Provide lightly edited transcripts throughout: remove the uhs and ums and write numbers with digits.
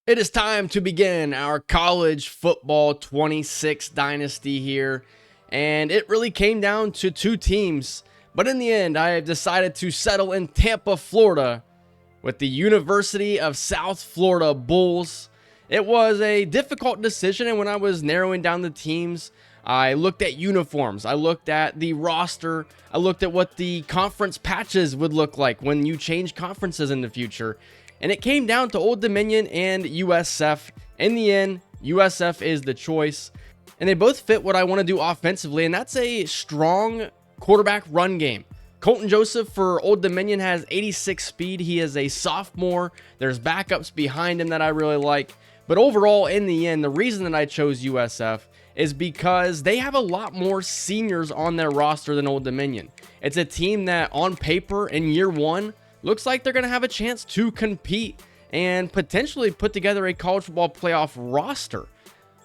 It is time to begin our college football 26 dynasty here, and it really came down to two teams, but in the end, I have decided to settle in Tampa, Florida with the University of South Florida Bulls. It was a difficult decision, and when I was narrowing down the teams, I looked at uniforms, I looked at the roster, I looked at what the conference patches would look like when you change conferences in the future. And it came down to Old Dominion and USF. In the end, USF is the choice. And they both fit what I want to do offensively, and that's a strong quarterback run game. Colton Joseph for Old Dominion has 86 speed. He is a sophomore. There's backups behind him that I really like. But overall, in the end, the reason that I chose USF is because they have a lot more seniors on their roster than Old Dominion. It's a team that on paper in year one looks like they're going to have a chance to compete and potentially put together a college football playoff roster.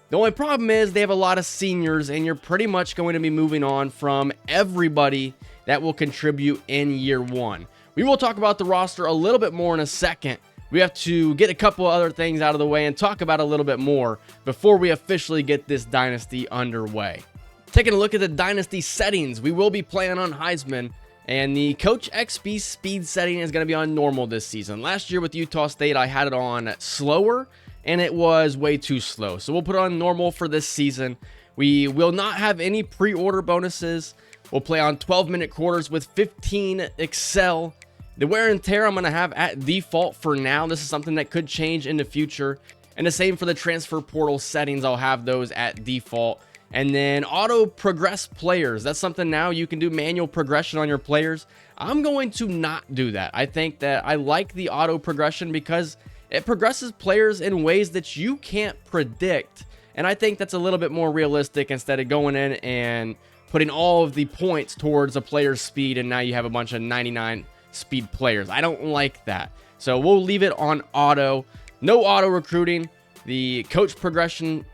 The only problem is they have a lot of seniors, and you're pretty much going to be moving on from everybody that will contribute in year one. We will talk about the roster a little bit more in a second. We have to get a couple other things out of the way and talk about a little bit more before we officially get this dynasty underway. Taking a look at the dynasty settings, we will be playing on Heisman. And the Coach XP speed setting is going to be on normal this season. Last year with Utah State, I had it on slower, and it was way too slow. So we'll put it on normal for this season. We will not have any pre-order bonuses. We'll play on 12-minute quarters with 15 Excel. The wear and tear I'm going to have at default for now. This is something that could change in the future. And the same for the transfer portal settings. I'll have those at default. And then auto progress players. That's something now you can do manual progression on your players. I'm going to not do that. I think that I like the auto progression because it progresses players in ways that you can't predict. And I think that's a little bit more realistic instead of going in and putting all of the points towards a player's speed. And now you have a bunch of 99 speed players. I don't like that. So we'll leave it on auto. No auto recruiting. The coach progression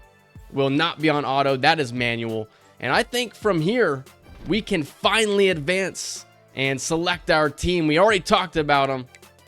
will not be on auto. That is manual. And I think from here, we can finally advance and select our team. We already talked about them.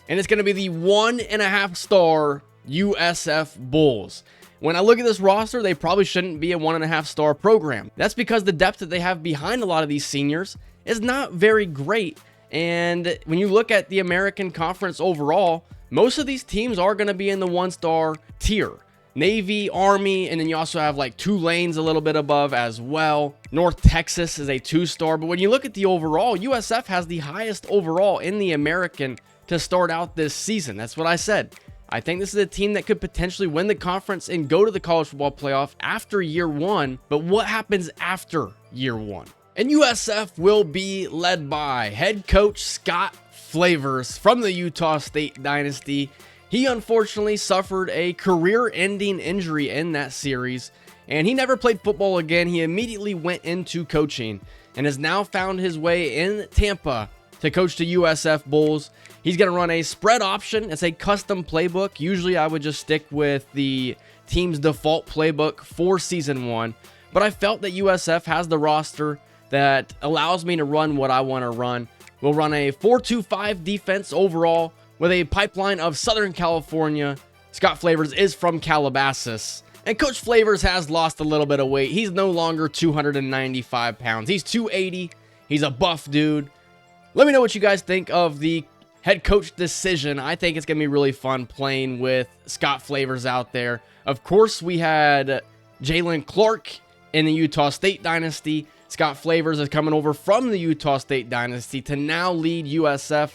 And it's going to be the 1.5 star USF Bulls. When I look at this roster, they probably shouldn't be a 1.5 star program. That's because the depth that they have behind a lot of these seniors is not very great. And when you look at the American Conference overall, most of these teams are going to be in the 1-star tier. Navy, Army, and then you also have like Tulane's a little bit above as well. North Texas is a 2-star, but when you look at the overall, USF has the highest overall in the American to start out this season. That's what I said. I think this is a team that could potentially win the conference and go to the college football playoff after year one, but what happens after year one? And USF will be led by head coach Scott Flavors from the Utah State Dynasty. He unfortunately suffered a career-ending injury in that series, and he never played football again. He immediately went into coaching and has now found his way in Tampa to coach the USF Bulls. He's going to run a spread option. It's a custom playbook. Usually I would just stick with the team's default playbook for season one, but I felt that USF has the roster that allows me to run what I want to run. We'll run a 4-2-5 defense overall, with a pipeline of Southern California. Scott Flavors is from Calabasas. And Coach Flavors has lost a little bit of weight. He's no longer 295 pounds. He's 280. He's a buff dude. Let me know what you guys think of the head coach decision. I think it's going to be really fun playing with Scott Flavors out there. Of course, we had Jalen Clark in the Utah State Dynasty. Scott Flavors is coming over from the Utah State Dynasty to now lead USF.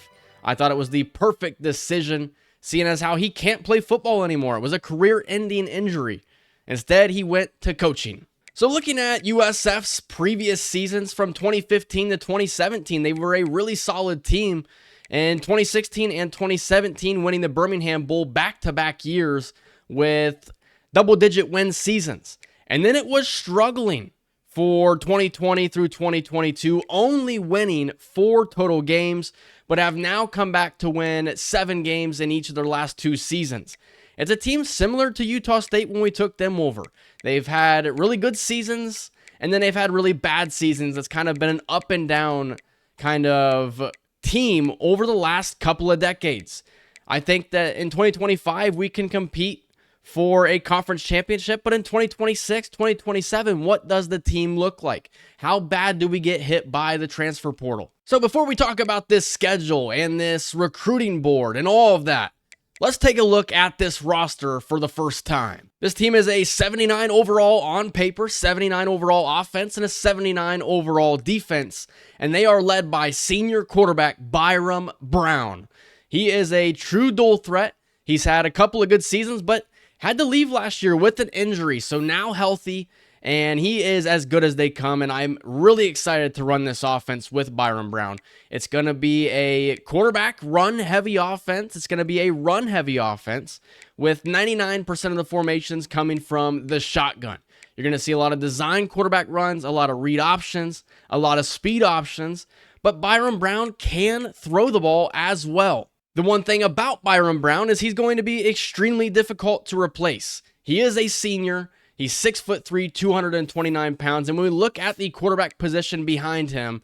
I thought it was the perfect decision, seeing as how he can't play football anymore. It was a career-ending injury. Instead, he went to coaching. So looking at USF's previous seasons from 2015 to 2017, they were a really solid team. In 2016 and 2017, winning the Birmingham Bowl back-to-back years with double-digit win seasons. And then it was struggling for 2020 through 2022, only winning 4 total games, but have now come back to win 7 games in each of their last 2 seasons. It's a team similar to Utah State when we took them over. They've had really good seasons, and then they've had really bad seasons. It's kind of been an up and down kind of team over the last couple of decades. I think that in 2025, we can compete for a conference championship. But in 2026, 2027, what does the team look like? How bad do we get hit by the transfer portal? So before we talk about this schedule and this recruiting board and all of that, let's take a look at this roster for the first time. This team is a 79 overall on paper, 79 overall offense, and a 79 overall defense. And they are led by senior quarterback Byram Brown. He is a true dual threat. He's had a couple of good seasons, but had to leave last year with an injury. So now healthy, and he is as good as they come. And I'm really excited to run this offense with Byram Brown. It's going to be a quarterback run-heavy offense. It's going to be a run-heavy offense with 99% of the formations coming from the shotgun. You're going to see a lot of design quarterback runs, a lot of read options, a lot of speed options. But Byram Brown can throw the ball as well. The one thing about Byram Brown is he's going to be extremely difficult to replace. He is a senior. He's 6'3", 229 pounds. And when we look at the quarterback position behind him,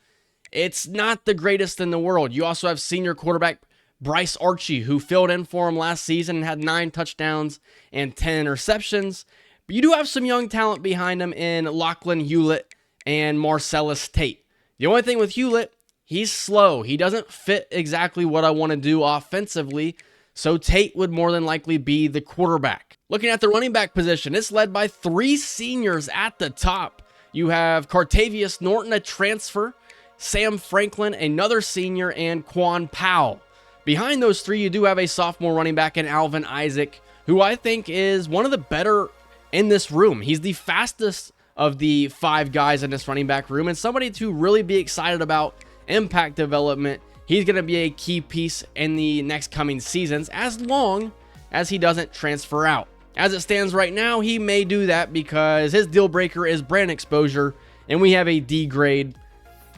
it's not the greatest in the world. You also have senior quarterback Bryce Archie, who filled in for him last season and had 9 touchdowns and 10 interceptions. But you do have some young talent behind him in Lachlan Hewlett and Marcellus Tate. The only thing with Hewlett, he's slow. He doesn't fit exactly what I want to do offensively, so Tate would more than likely be the quarterback. Looking at the running back position, it's led by 3 seniors at the top. You have Cartavius Norton, a transfer, Sam Franklin, another senior, and Quan Powell. Behind those 3, you do have a sophomore running back in Alvin Isaac, who I think is one of the better in this room. He's the fastest of the 5 guys in this running back room, and somebody to really be excited about impact development. He's going to be a key piece in the next coming seasons as long as he doesn't transfer out. As it stands right now, he may do that because his deal breaker is brand exposure, and we have a D grade.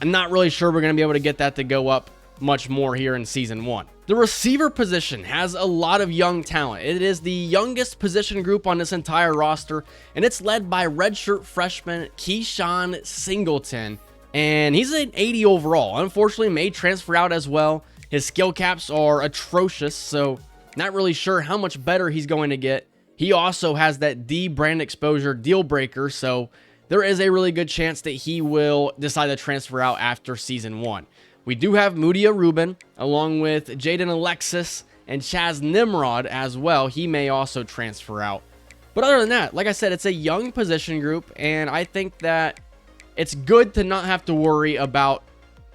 I'm not really sure we're going to be able to get that to go up much more here in season 1. The receiver position has a lot of young talent. It is the youngest position group on this entire roster, and it's led by redshirt freshman Keyshawn Singleton. And he's an 80 overall. Unfortunately, may transfer out as well. His skill caps are atrocious, so not really sure how much better he's going to get. He also has that D brand exposure deal breaker, so there is a really good chance that he will decide to transfer out after season 1. We do have Mudia Rubin, along with Jaden Alexis and Chaz Nimrod as well. He may also transfer out. But other than that, like I said, it's a young position group, and I think that it's good to not have to worry about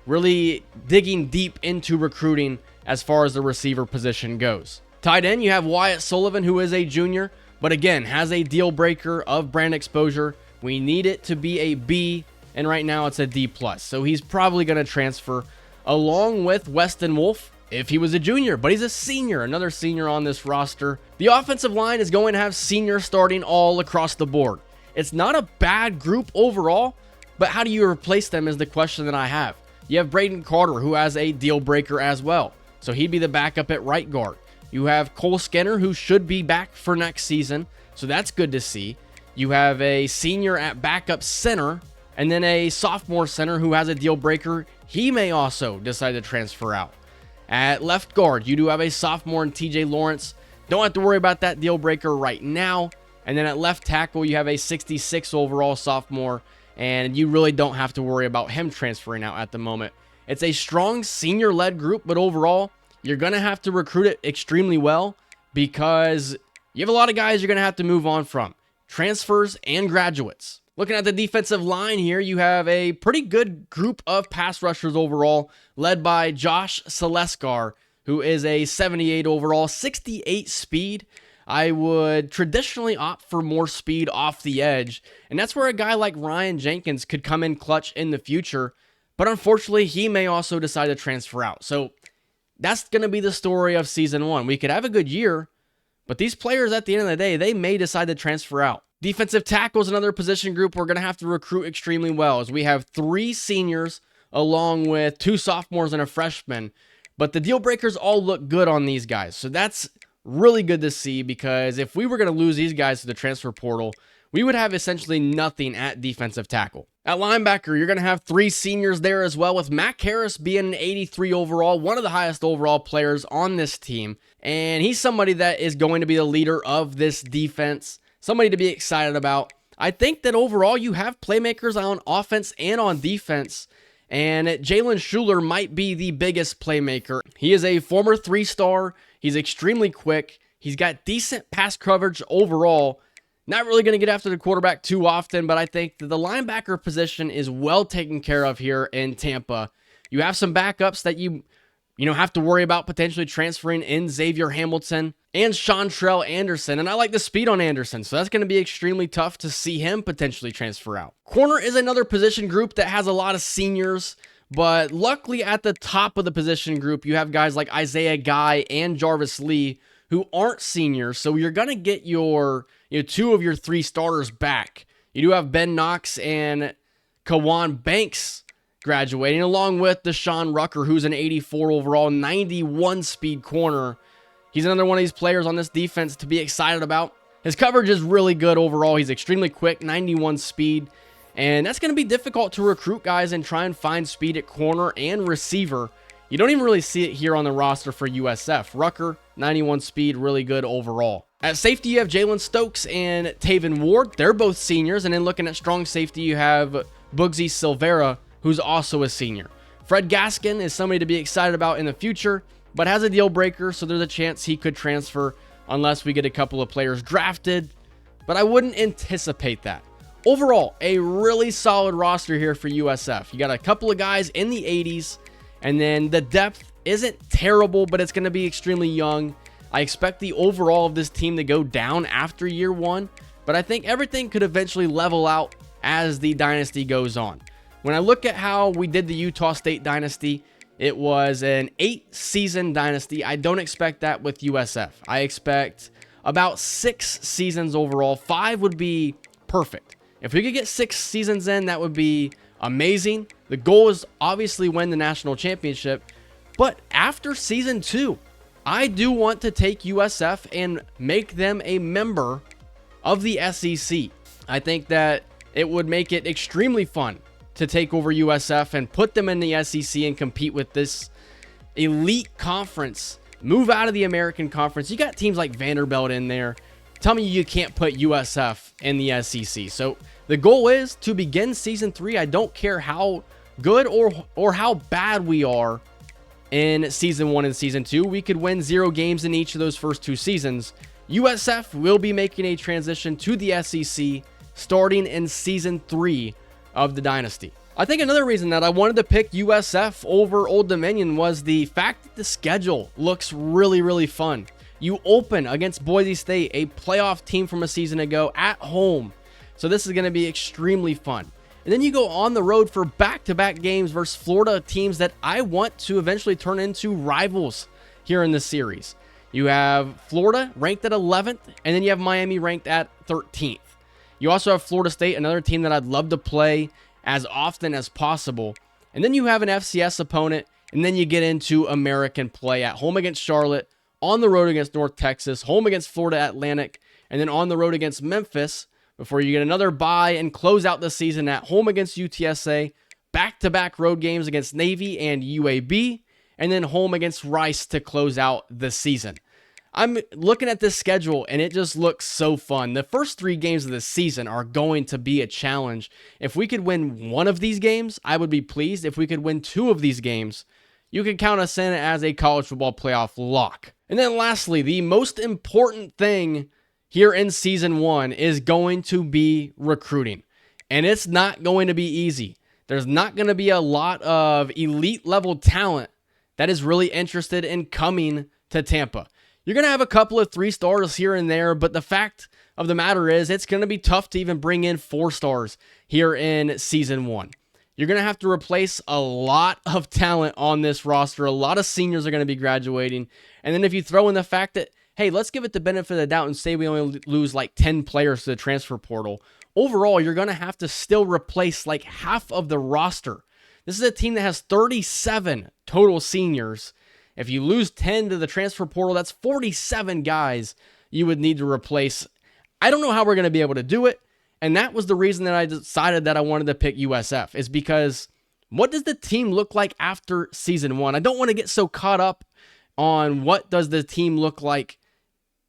really digging deep into recruiting as far as the receiver position goes. Tight end, you have Wyatt Sullivan, who is a junior, but again, has a deal breaker of brand exposure. We need it to be a B, and right now it's a D+. So he's probably going to transfer along with Weston Wolf if he was a junior, but he's a senior, another senior on this roster. The offensive line is going to have seniors starting all across the board. It's not a bad group overall, but how do you replace them is the question that I have. You have Braden Carter, who has a deal breaker as well, so he'd be the backup at right guard. You have Cole Skinner, who should be back for next season, so that's good to see. You have a senior at backup center, and then a sophomore center who has a deal breaker. He may also decide to transfer out. At left guard, you do have a sophomore in TJ Lawrence. Don't have to worry about that deal breaker right now. And then at left tackle, you have a 66 overall sophomore, and you really don't have to worry about him transferring out at the moment. It's a strong senior-led group, but overall, you're going to have to recruit it extremely well because you have a lot of guys you're going to have to move on from, transfers and graduates. Looking at the defensive line here, you have a pretty good group of pass rushers overall, led by Josh Seleskar, who is a 78 overall, 68 speed. I would traditionally opt for more speed off the edge, and that's where a guy like Ryan Jenkins could come in clutch in the future, but unfortunately, he may also decide to transfer out. So that's going to be the story of season 1. We could have a good year, but these players at the end of the day, they may decide to transfer out. Defensive tackle is another position group we're going to have to recruit extremely well, as we have 3 seniors along with 2 sophomores and a freshman, but the deal breakers all look good on these guys. So that's really good to see, because if we were going to lose these guys to the transfer portal, we would have essentially nothing at defensive tackle. At linebacker, you're going to have 3 seniors there as well, with Mac Harris being an 83 overall, one of the highest overall players on this team. And he's somebody that is going to be the leader of this defense, somebody to be excited about. I think that overall you have playmakers on offense and on defense, and Jalen Shuler might be the biggest playmaker. He is a former 3-star. He's extremely quick. He's got decent pass coverage overall. Not really going to get after the quarterback too often, but I think that the linebacker position is well taken care of here in Tampa. You have some backups that you have to worry about potentially transferring in Xavier Hamilton and Chantrell Anderson, and I like the speed on Anderson, so that's going to be extremely tough to see him potentially transfer out. Corner is another position group that has a lot of seniors, but luckily at the top of the position group, you have guys like Isaiah Guy and Jarvis Lee who aren't seniors, so you're going to get your 2 of your 3 starters back. You do have Ben Knox and Kawan Banks graduating, along with Deshaun Rucker, who's an 84 overall, 91 speed corner. He's another one of these players on this defense to be excited about. His coverage is really good overall. He's extremely quick, 91 speed, and that's going to be difficult to recruit guys and try and find speed at corner and receiver. You don't even really see it here on the roster for USF. Rucker, 91 speed, really good overall. At safety, you have Jalen Stokes and Taven Ward. They're both seniors. And then looking at strong safety, you have Bugsy Silvera, who's also a senior. Fred Gaskin is somebody to be excited about in the future, but has a deal breaker, so there's a chance he could transfer unless we get a couple of players drafted. But I wouldn't anticipate that. Overall, a really solid roster here for USF. You got a couple of guys in the 80s, and then the depth isn't terrible, but it's going to be extremely young. I expect the overall of this team to go down after year 1, but I think everything could eventually level out as the dynasty goes on. When I look at how we did the Utah State dynasty, it was an 8-season dynasty. I don't expect that with USF. I expect about 6 seasons overall. 5 would be perfect. If we could get 6 seasons in, that would be amazing. The goal is obviously win the national championship, but after season 2, I do want to take USF and make them a member of the SEC. I think that it would make it extremely fun to take over USF and put them in the SEC and compete with this elite conference. Move out of the American Conference. You got teams like Vanderbilt in there. Tell me you can't put USF in the SEC. So the goal is to begin season 3. I don't care how good or how bad we are in season 1 and season 2. We could win 0 games in each of those first 2 seasons. USF will be making a transition to the SEC starting in season 3 of the dynasty. I think another reason that I wanted to pick USF over Old Dominion was the fact that the schedule looks really, really fun. You open against Boise State, a playoff team from a season ago, at home. So this is going to be extremely fun. And then you go on the road for back-to-back games versus Florida teams that I want to eventually turn into rivals here in this series. You have Florida ranked at 11th, and then you have Miami ranked at 13th. You also have Florida State, another team that I'd love to play as often as possible. And then you have an FCS opponent, and then you get into American play at home against Charlotte, on the road against North Texas, home against Florida Atlantic, and then on the road against Memphis, before you get another bye and close out the season at home against UTSA, back-to-back road games against Navy and UAB, and then home against Rice to close out the season. I'm looking at this schedule, and it just looks so fun. The first 3 games of the season are going to be a challenge. If we could win 1 of these games, I would be pleased. If we could win 2 of these games, you can count us in as a college football playoff lock. And then lastly, the most important thing here in season 1 is going to be recruiting. And it's not going to be easy. There's not going to be a lot of elite level talent that is really interested in coming to Tampa. You're going to have a couple of 3 stars here and there, but the fact of the matter is it's going to be tough to even bring in 4 stars here in season 1. You're going to have to replace a lot of talent on this roster. A lot of seniors are going to be graduating. And then if you throw in the fact that, hey, let's give it the benefit of the doubt and say we only lose like 10 players to the transfer portal. Overall, you're going to have to still replace like half of the roster. This is a team that has 37 total seniors. If you lose 10 to the transfer portal, that's 47 guys you would need to replace. I don't know how we're going to be able to do it. And that was the reason that I decided that I wanted to pick USF, is because what does the team look like after season one? I don't want to get so caught up on what does the team look like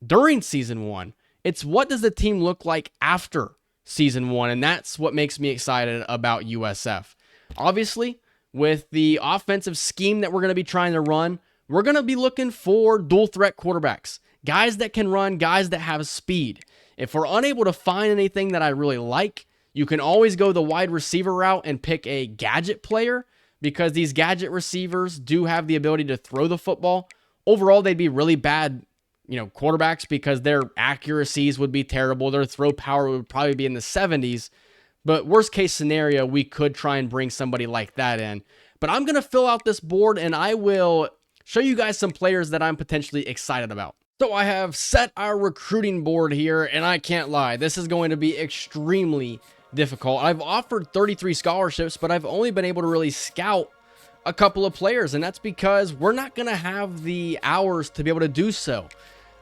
during season one. It's what does the team look like after season one, and that's what makes me excited about USF. Obviously, with the offensive scheme that we're going to be trying to run, we're going to be looking for dual threat quarterbacks, guys that can run, guys that have speed. If we're unable to find anything that I really like, you can always go the wide receiver route and pick a gadget player, because these gadget receivers do have the ability to throw the football. Overall, they'd be really bad, quarterbacks, because their accuracies would be terrible. Their throw power would probably be in the 70s. But worst case scenario, we could try and bring somebody like that in. But I'm going to fill out this board, and I will show you guys some players that I'm potentially excited about. So I have set our recruiting board here, and I can't lie, this is going to be extremely difficult. I've offered 33 scholarships, but I've only been able to really scout a couple of players, and that's because we're not going to have the hours to be able to do so.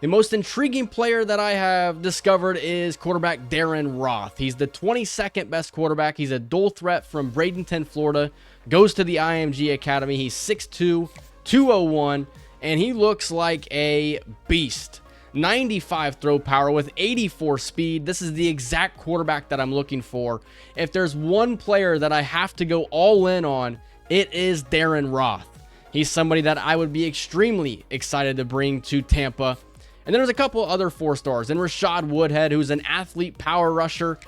The most intriguing player that I have discovered is quarterback Darren Roth. He's the 22nd best quarterback. He's a dual threat from Bradenton, Florida, goes to the IMG Academy. He's 6'2", 201, and he looks like a beast. 95 throw power with 84 speed. This is the exact quarterback that I'm looking for. If there's one player that I have to go all in on, it is Darren Roth. He's somebody that I would be extremely excited to bring to Tampa. And then there's a couple other 4-stars. And Rashad Woodhead, who's an athlete power rusher.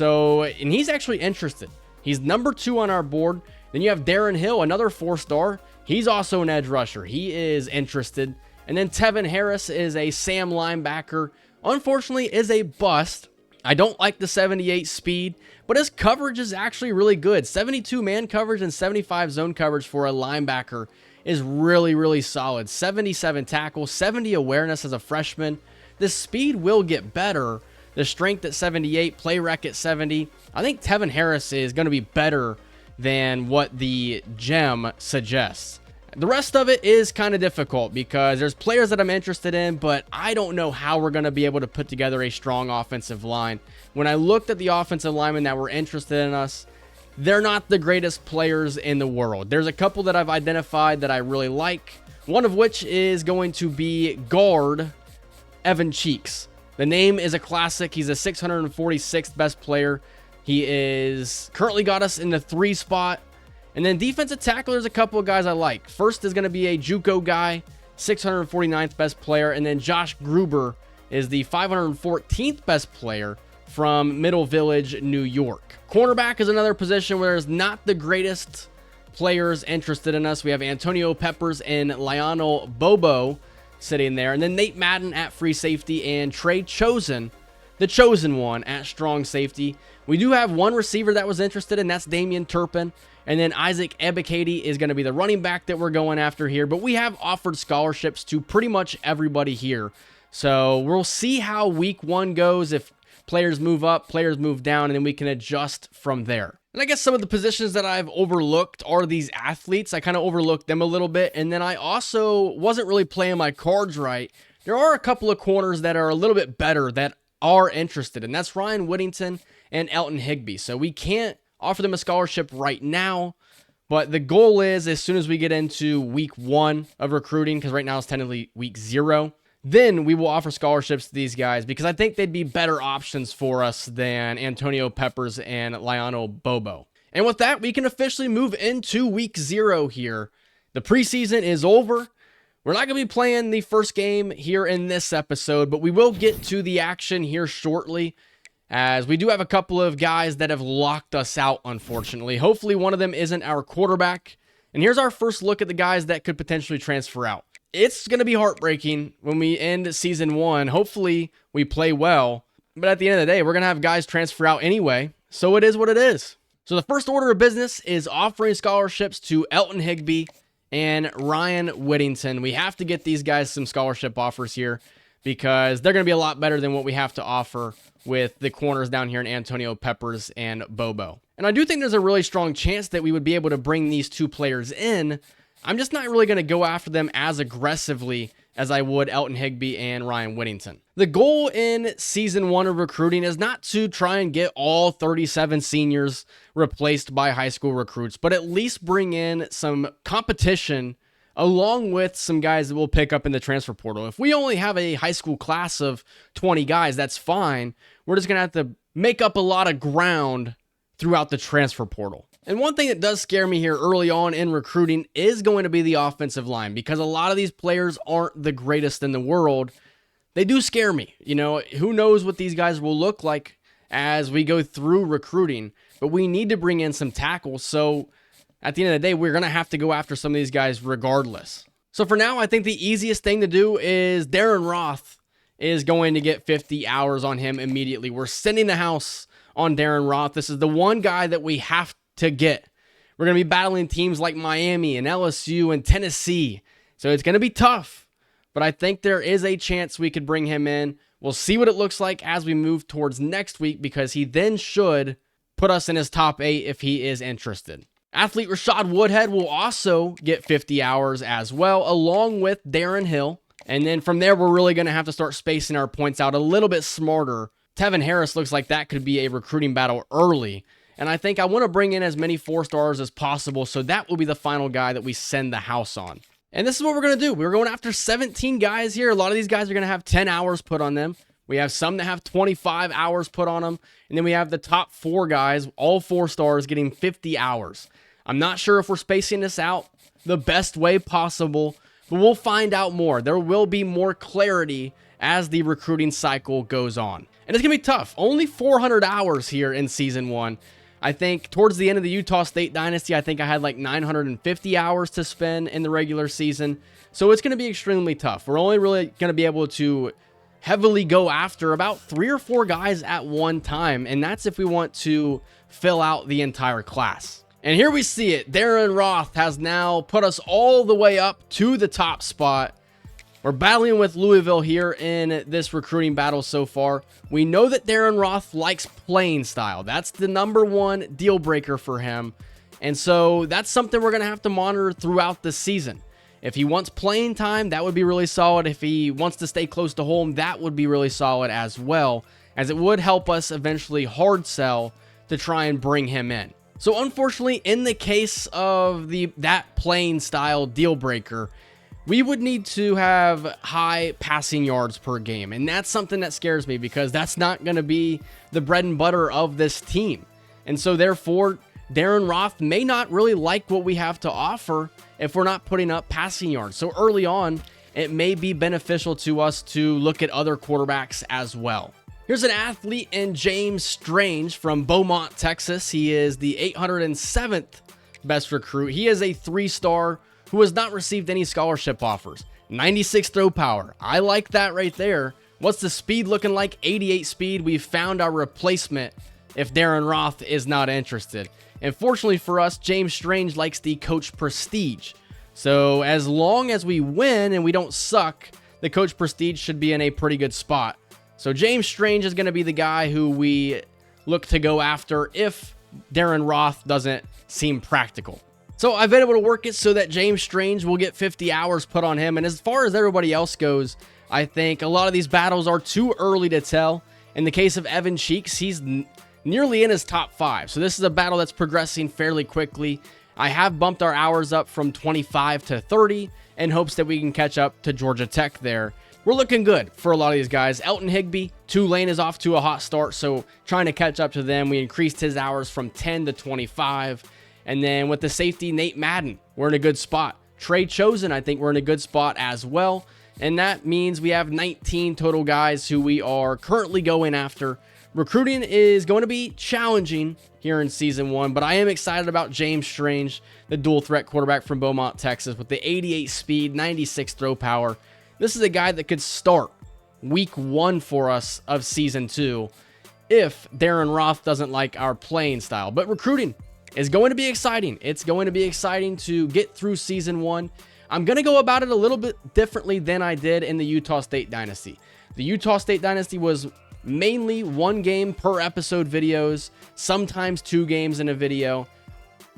And he's actually interested. He's number 2 on our board. Then you have Darren Hill, another 4-star. He's also an edge rusher. He is interested. And then Tevin Harris is a Sam linebacker. Unfortunately, is a bust. I don't like the 78 speed, but his coverage is actually really good. 72 man coverage and 75 zone coverage for a linebacker is really, really solid. 77 tackles, 70 awareness as a freshman. The speed will get better. The strength at 78, play rec at 70. I think Tevin Harris is going to be better than what the gem suggests. The rest of it is kind of difficult because there's players that I'm interested in, but I don't know how we're going to be able to put together a strong offensive line. When I looked at the offensive linemen that were interested in us, they're not the greatest players in the world. There's a couple that I've identified that I really like, one of which is going to be guard Evan Cheeks. The name is a classic. He's a 646th best player. He is currently got us in the 3 spot. And then defensive tackle, there's a couple of guys I like. First is going to be a JUCO guy, 649th best player. And then Josh Gruber is the 514th best player from Middle Village, New York. Cornerback is another position where there's not the greatest players interested in us. We have Antonio Peppers and Lionel Bobo sitting there. And then Nate Madden at free safety and Trey Chosen, the chosen one, at strong safety. We do have one receiver that was interested, and that's Damian Turpin. And then Isaac Ebikadi is going to be the running back that we're going after here. But we have offered scholarships to pretty much everybody here. So we'll see how week 1 goes. If players move up, players move down, and then we can adjust from there. And I guess some of the positions that I've overlooked are these athletes. I kind of overlooked them a little bit. And then I also wasn't really playing my cards right. There are a couple of corners that are a little bit better that are interested, and that's Ryan Whittington and Elton Higbee. So we can't offer them a scholarship right now, but the goal is as soon as we get into week 1 of recruiting, because right now it's technically week 0, then we will offer scholarships to these guys because I think they'd be better options for us than Antonio Peppers and Lionel Bobo. And with that, we can officially move into week 0 here. The preseason is over. We're not going to be playing the first game here in this episode, but we will get to the action here shortly, as we do have a couple of guys that have locked us out, unfortunately. Hopefully one of them isn't our quarterback. And here's our first look at the guys that could potentially transfer out. It's going to be heartbreaking when we end season 1. Hopefully we play well, but at the end of the day, we're going to have guys transfer out anyway. So it is what it is. So the first order of business is offering scholarships to Elton Higbee and Ryan Whittington. We have to get these guys some scholarship offers here because they're going to be a lot better than what we have to offer with the corners down here in Antonio Peppers and Bobo. And I do think there's a really strong chance that we would be able to bring these 2 players in. I'm just not really going to go after them as aggressively as I would Elton Higbee and Ryan Whittington. The goal in season 1 of recruiting is not to try and get all 37 seniors replaced by high school recruits, but at least bring in some competition along with some guys that we'll pick up in the transfer portal. If we only have a high school class of 20 guys, that's fine. We're just going to have to make up a lot of ground throughout the transfer portal. And one thing that does scare me here early on in recruiting is going to be the offensive line, because a lot of these players aren't the greatest in the world. They do scare me. You know, who knows what these guys will look like as we go through recruiting, but we need to bring in some tackles. So at the end of the day, we're going to have to go after some of these guys regardless. So for now, I think the easiest thing to do is Darren Roth is going to get 50 hours on him immediately. We're sending the house on Darren Roth. This is the one guy that we have to get. We're going to be battling teams like Miami and LSU and Tennessee. So it's going to be tough, but I think there is a chance we could bring him in. We'll see what it looks like as we move towards next week, because he then should put us in his top 8 if he is interested. Athlete Rashad Woodhead will also get 50 hours as well, along with Darren Hill. And then from there, we're really going to have to start spacing our points out a little bit smarter. Tevin Harris looks like that could be a recruiting battle early. And I think I want to bring in as many 4-stars as possible, so that will be the final guy that we send the house on. And this is what we're going to do. We're going after 17 guys here. A lot of these guys are going to have 10 hours put on them. We have some that have 25 hours put on them. And then we have the top 4 guys, all 4-stars, getting 50 hours. I'm not sure if we're spacing this out the best way possible, but we'll find out more. There will be more clarity as the recruiting cycle goes on. And it's going to be tough. Only 400 hours here in season 1. I think towards the end of the Utah State Dynasty, I think I had like 950 hours to spend in the regular season. So it's going to be extremely tough. We're only really going to be able to heavily go after about 3 or 4 guys at one time. And that's if we want to fill out the entire class. And here we see it. Darren Roth has now put us all the way up to the top spot. We're battling with Louisville here in this recruiting battle so far. We know that Darren Roth likes playing style. That's the #1 deal breaker for him. And so that's something we're going to have to monitor throughout the season. If he wants playing time, that would be really solid. If he wants to stay close to home, that would be really solid as well, as it would help us eventually hard sell to try and bring him in. So unfortunately, in the case of that playing style deal breaker, we would need to have high passing yards per game. And that's something that scares me, because that's not going to be the bread and butter of this team. And so therefore, Darren Roth may not really like what we have to offer if we're not putting up passing yards. So early on, it may be beneficial to us to look at other quarterbacks as well. Here's an athlete in James Strange from Beaumont, Texas. He is the 807th best recruit. He is a 3-star who has not received any scholarship offers. 96 throw power. I like that right there. What's the speed looking like? 88 speed. We've found our replacement if Darren Roth is not interested. And fortunately for us, James Strange likes the coach prestige. So as long as we win and we don't suck, the coach prestige should be in a pretty good spot. So James Strange is going to be the guy who we look to go after if Darren Roth doesn't seem practical. So I've been able to work it so that James Strange will get 50 hours put on him. And as far as everybody else goes, I think a lot of these battles are too early to tell. In the case of Evan Cheeks, he's nearly in his top 5. So this is a battle that's progressing fairly quickly. I have bumped our hours up from 25 to 30 in hopes that we can catch up to Georgia Tech there. We're looking good for a lot of these guys. Elton Higbee, Tulane is off to a hot start, so trying to catch up to them. We increased his hours from 10 to 25. And then with the safety, Nate Madden, we're in a good spot. Trey Chosen, I think we're in a good spot as well. And that means we have 19 total guys who we are currently going after. Recruiting is going to be challenging here in season 1, but I am excited about James Strange, the dual threat quarterback from Beaumont, Texas, with the 88 speed, 96 throw power. This is a guy that could start week 1 for us of season 2 if Darren Roth doesn't like our playing style. But recruiting is going to be exciting. It's going to be exciting to get through season 1. I'm going to go about it a little bit differently than I did in the Utah State Dynasty. The Utah State Dynasty was mainly 1 game per episode videos, sometimes 2 games in a video.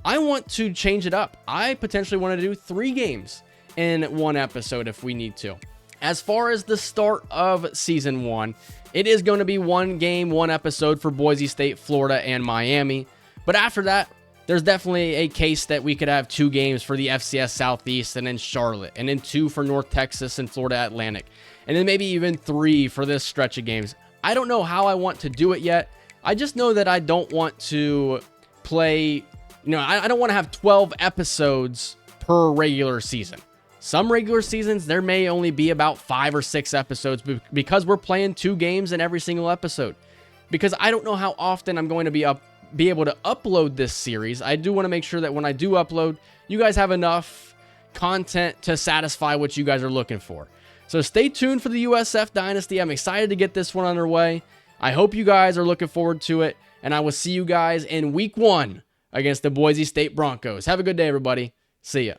I want to change it up. I potentially want to do 3 games in 1 episode if we need to. As far as the start of season 1, it is going to be 1 game, 1 episode for Boise State, Florida, and Miami. But after that, there's definitely a case that we could have 2 games for the FCS Southeast and then Charlotte, and then 2 for North Texas and Florida Atlantic, and then maybe even 3 for this stretch of games. I don't know how I want to do it yet. I just know that I don't want to play, I don't want to have 12 episodes per regular season. Some regular seasons, there may only be about 5 or 6 episodes because we're playing 2 games in every single episode. Because I don't know how often I'm going to be able to upload this series. I do want to make sure that when I do upload, you guys have enough content to satisfy what you guys are looking for. So stay tuned for the USF Dynasty. I'm excited to get this one underway. I hope you guys are looking forward to it, and I will see you guys in week 1 against the Boise State Broncos. Have a good day, everybody. See ya.